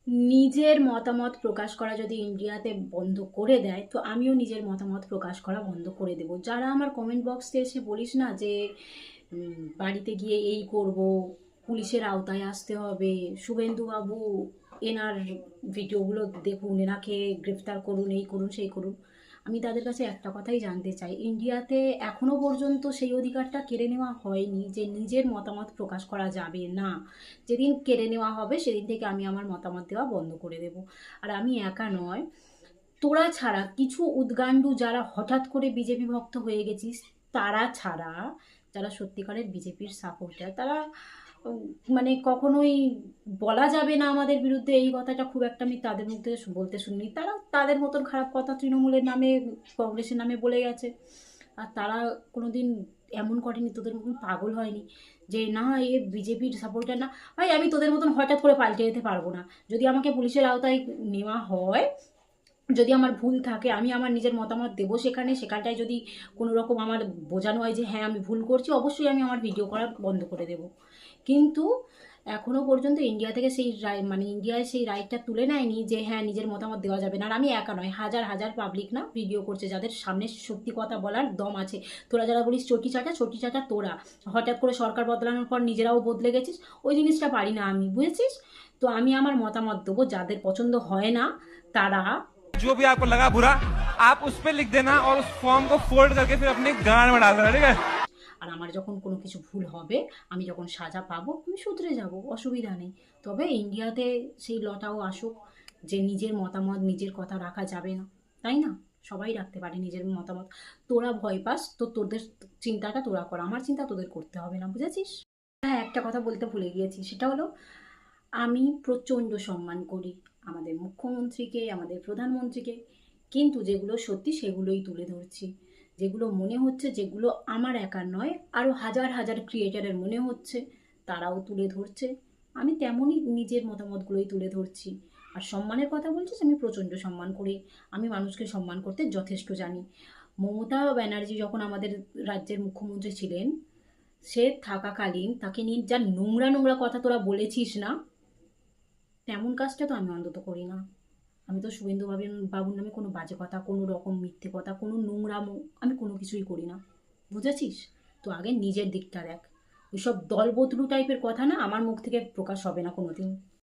নিজের মতামত প্রকাশ করা যদি ইন্ডিয়াতে বন্ধ করে দেয়, তো আমিও নিজের মতামত প্রকাশ করা বন্ধ করে দেব। যারা আমার কমেন্ট বক্সে এসে বলিস না যে বাড়িতে গিয়ে এই করব, পুলিশের আওতায় আসতে হবে, শুভেন্দুবাবু এনার ভিডিওগুলো দেখুন, এনাকে গ্রেফতার করুন, এই করুন সেই করুন, আমি তাদের কাছে একটা কথাই জানতে চাই, ইন্ডিয়াতে এখনো পর্যন্ত সেই অধিকারটা কেড়ে নেওয়া হয়নি যে নিজের মতামত প্রকাশ করা যাবে না। যেদিন কেড়ে নেওয়া হবে সেদিন থেকে আমি আমার মতামত দেওয়া বন্ধ করে দেব। আর আমি একা নয়, তোরা ছাড়া কিছু উদ্গান্ডু যারা হঠাৎ করে বিজেপি ভক্ত হয়ে গেছিস, তারা ছাড়া যারা সত্যিকারের বিজেপির সাপোর্টার, তারা উম, মানে কখনোই বলা যাবে না আমাদের বিরুদ্ধে এই কথাটা খুব একটা আমি তাদের মধ্যে বলতে শুনিনি। তারা তাদের মতন খারাপ কথা তৃণমূলের নামে, কংগ্রেসের নামে বলে গেছে। আর তারা কোনোদিন এমন করেনি, তোদের মতন পাগল হয়নি যে না এ বিজেপির সাপোর্টার না। ভাই আমি তোদের মতন হঠাৎ করে পাল্টে যেতে পারবো না। যদি আমাকে পুলিশের আওতায় নেওয়া হয়, যদি আমার ভুল থাকে, আমি আমার নিজের মতামত দেবো সেখানে, সেখানটায় যদি কোনো রকম আমার বোঝানো হয় যে হ্যাঁ আমি ভুল করছি, অবশ্যই আমি আমার ভিডিও করা বন্ধ করে দেব। কিন্তু এখনো পর্যন্ত ইন্ডিয়া থেকে সেই রায়, মানে ইন্ডিয়ায় সেই রাইটটা তুলে নেয়নি যে হ্যাঁ নিজের মতামত দেওয়া যাবে না। আর আমি একা নয়, হাজার হাজার পাবলিক না ভিডিও করছে যাদের সামনে সত্যি কথা বলার দম আছে। তোরা যারা বলিস চটি চাটা তোরা হঠাৎ করে সরকার বদলানোর পর নিজেরাও বদলে গেছিস, ওই জিনিসটা পারি না আমি, বুঝেছিস? তো আমি আমার মতামত দেবো, যাদের পছন্দ হয় না তারা। जो भी आपको लगा बुरा, आप उस पर लिख देना और उस फॉर्म को फोल्ड करके फिर अपने गान में डाल देना, ठीक है। আর আমার যখন কোনো কিছু ভুল হবে, আমি যখন সাজা পাবো, আমি শুধরে যাব, অসুবিধা নেই। তবে ইন্ডিয়াতে সেই লটাও আসুক যে নিজের মতামত, নিজের কথা রাখা যাবে না, তাই না? সবাই রাখতে পারে নিজের মতামত। তোরা ভয় পাস তো তোদের চিন্তাটা তোরা কর, আমার চিন্তা তোদের করতে হবে না, বুঝেছিস? হ্যাঁ, একটা কথা বলতে ভুলে গিয়েছি, সেটা হলো আমি প্রচণ্ড সম্মান করি আমাদের মুখ্যমন্ত্রীকে, আমাদের প্রধানমন্ত্রীকে, কিন্তু যেগুলো সত্যি সেগুলোই তুলে ধরছি। যেগুলো মনে হচ্ছে, যেগুলো আমার একার নয়, আরও হাজার হাজার ক্রিয়েটারের মনে হচ্ছে, তারাও তুলে ধরছে, আমি তেমনই নিজের মতামতগুলোই তুলে ধরছি। আর সম্মানের কথা বলছিস, আমি প্রচণ্ড সম্মান করি। আমি মানুষকে সম্মান করতে যথেষ্ট জানি। মমতা ব্যানার্জি যখন আমাদের রাজ্যের মুখ্যমন্ত্রী ছিলেন, সে থাকাকালীন তাকে নিয়ে যা নোংরা নোংরা কথা তোরা বলেছিস না, তেমন কাজটা তো আমি অন্তত করি না। আমি তো শুভেন্দু বাবুর নামে কোনো বাজে কথা, কোনো রকম মিথ্যে কথা, কোনো নোংরামো আমি কোনো কিছুই করি না, বুঝেছিস? তো আগে নিজের দিকটা দেখ। ওইসব দলবদলু টাইপের কথা না আমার মুখ থেকে প্রকাশ হবে না কোনোদিন।